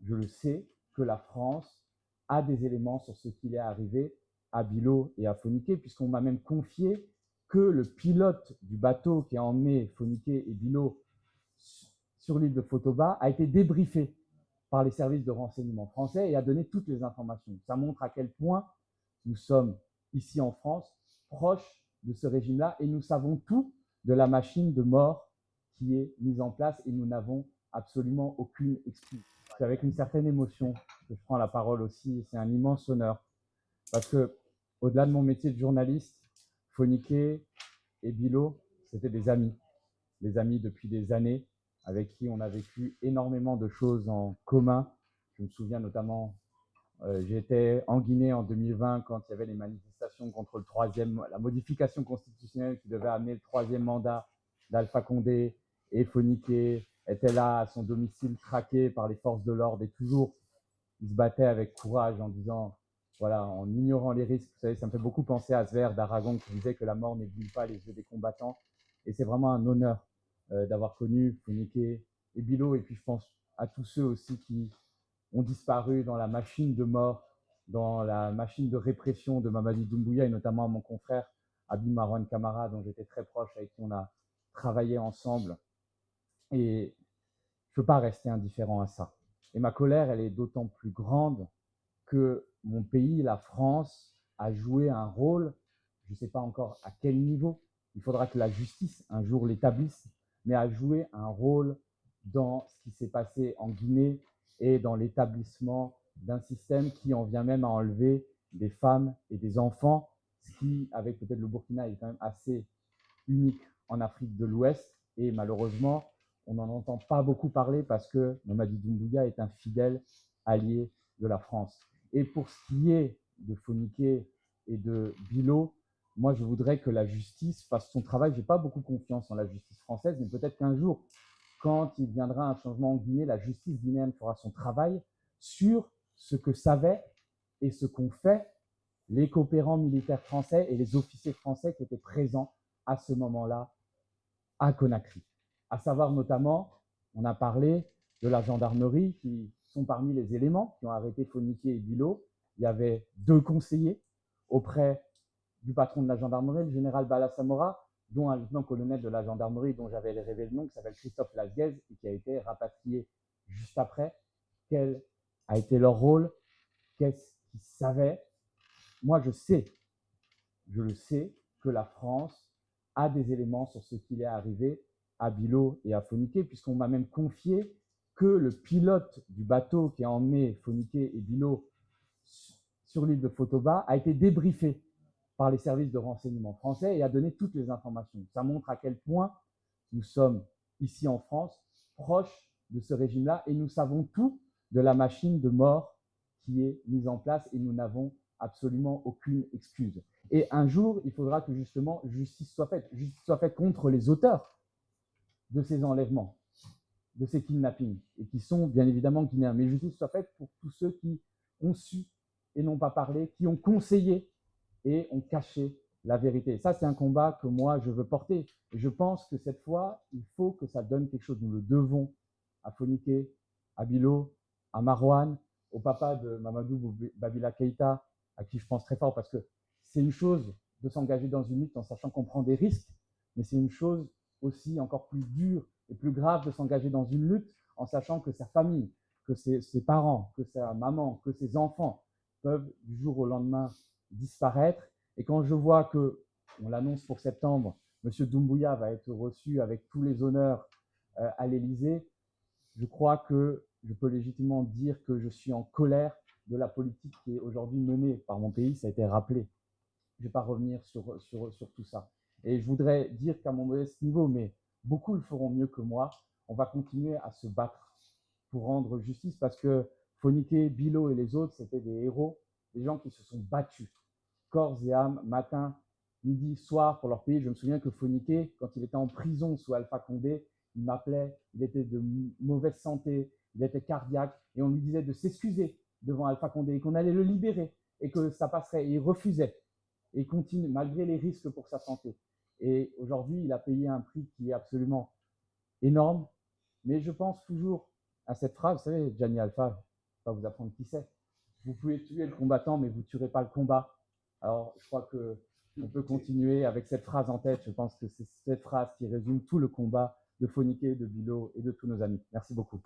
je le sais, que la France a des éléments sur ce qu'il est arrivé à Bilo et à Fourniquet, puisqu'on m'a même confié que le pilote du bateau qui a emmené Fourniquet et Bilo sur l'île de Fotoba a été débriefé par les services de renseignement français et a donné toutes les informations. Ça montre à quel point nous sommes ici en France proches de ce régime-là et nous savons tout de la machine de mort qui est mise en place et nous n'avons absolument aucune excuse. C'est avec une certaine émotion que je prends la parole aussi. C'est un immense honneur parce que, au-delà de mon métier de journaliste, Fourniquet et Bilo, c'était des amis depuis des années, avec qui on a vécu énormément de choses en commun. Je me souviens notamment, j'étais en Guinée en 2020 quand il y avait les manifestations contre la modification constitutionnelle qui devait amener le troisième mandat d'Alpha Condé, et Fourniquet était là à son domicile traqué par les forces de l'ordre et toujours il se battait avec courage en disant, voilà, en ignorant les risques. Vous savez, ça me fait beaucoup penser à Sver d'Aragon qui disait que la mort n'éblouit pas les yeux des combattants. Et c'est vraiment un honneur d'avoir connu Fourniquet et Bilo. Et puis je pense à tous ceux aussi qui ont disparu dans la machine de mort, dans la machine de répression de Mamadi Doumbouya, et notamment à mon confrère Habib Marwan Camara, dont j'étais très proche, avec qui on a travaillé ensemble. Et je ne peux pas rester indifférent à ça. Et ma colère, elle est d'autant plus grande que mon pays, la France, a joué un rôle, je ne sais pas encore à quel niveau, il faudra que la justice un jour l'établisse, mais a joué un rôle dans ce qui s'est passé en Guinée et dans l'établissement d'un système qui en vient même à enlever des femmes et des enfants, ce qui, avec peut-être le Burkina, est quand même assez unique en Afrique de l'Ouest. Et malheureusement, on n'en entend pas beaucoup parler parce que Mamadi Doumbouya est un fidèle allié de la France. Et pour ce qui est de Fourniquet et de Bilo, moi je voudrais que la justice fasse son travail. Je n'ai pas beaucoup confiance en la justice française, mais peut-être qu'un jour, quand il viendra un changement en Guinée, la justice guinéenne fera son travail sur ce que savaient et ce qu'ont fait les coopérants militaires français et les officiers français qui étaient présents à ce moment-là à Conakry. À savoir notamment, on a parlé de la gendarmerie qui sont parmi les éléments qui ont arrêté Fourniquet et Bilo. Il y avait 2 conseillers auprès du patron de la gendarmerie, le général Bala Samora, dont un lieutenant-colonel de la gendarmerie dont j'avais révélé le nom, qui s'appelle Christophe Lasguez et qui a été rapatrié juste après. Quel a été leur rôle? Qu'est-ce qu'ils savaient? Moi, je le sais, que la France a des éléments sur ce qu'il est arrivé à Bilo et à Fourniquet, puisqu'on m'a même confié que le pilote du bateau qui a emmené Fourniquet et Bilo sur l'île de Fotoba a été débriefé par les services de renseignement français et a donné toutes les informations. Ça montre à quel point nous sommes ici en France proches de ce régime-là et nous savons tout de la machine de mort qui est mise en place et nous n'avons absolument aucune excuse. Et un jour, il faudra que justement justice soit faite contre les auteurs de ces enlèvements, de ces kidnappings, et qui sont bien évidemment guinéens. Mais justice soit faite pour tous ceux qui ont su et n'ont pas parlé, qui ont conseillé et ont caché la vérité. Ça, c'est un combat que moi, je veux porter. Et je pense que cette fois, il faut que ça donne quelque chose. Nous le devons à Fourniquet, à Bilo, à Marwan, au papa de Mamadou Babila Keïta, à qui je pense très fort, parce que c'est une chose de s'engager dans une lutte en sachant qu'on prend des risques, mais c'est une chose aussi encore plus dure et plus grave de s'engager dans une lutte en sachant que sa famille, que ses parents, que sa maman, que ses enfants peuvent du jour au lendemain disparaître. Et quand je vois que, on l'annonce pour septembre, M. Doumbouya va être reçu avec tous les honneurs à l'Élysée, je crois que je peux légitimement dire que je suis en colère de la politique qui est aujourd'hui menée par mon pays. Ça a été rappelé. Je ne vais pas revenir sur tout ça. Et je voudrais dire qu'à mon modeste niveau, mais beaucoup le feront mieux que moi, on va continuer à se battre pour rendre justice parce que Fourniquet, Bilo et les autres, c'était des héros, des gens qui se sont battus, corps et âme, matin, midi, soir pour leur pays. Je me souviens que Fourniquet, quand il était en prison sous Alpha Condé, il m'appelait, il était de mauvaise santé, il était cardiaque, et on lui disait de s'excuser devant Alpha Condé et qu'on allait le libérer et que ça passerait. Et il refusait. Et il continue, malgré les risques pour sa santé. Et aujourd'hui, il a payé un prix qui est absolument énorme. Mais je pense toujours à cette phrase, vous savez, Gianni Alpha, pas vous apprendre qui c'est. Vous pouvez tuer le combattant, mais vous ne tuerez pas le combat. Alors, je crois qu'on peut continuer avec cette phrase en tête. Je pense que c'est cette phrase qui résume tout le combat de Fourniquet, de Bilot et de tous nos amis. Merci beaucoup.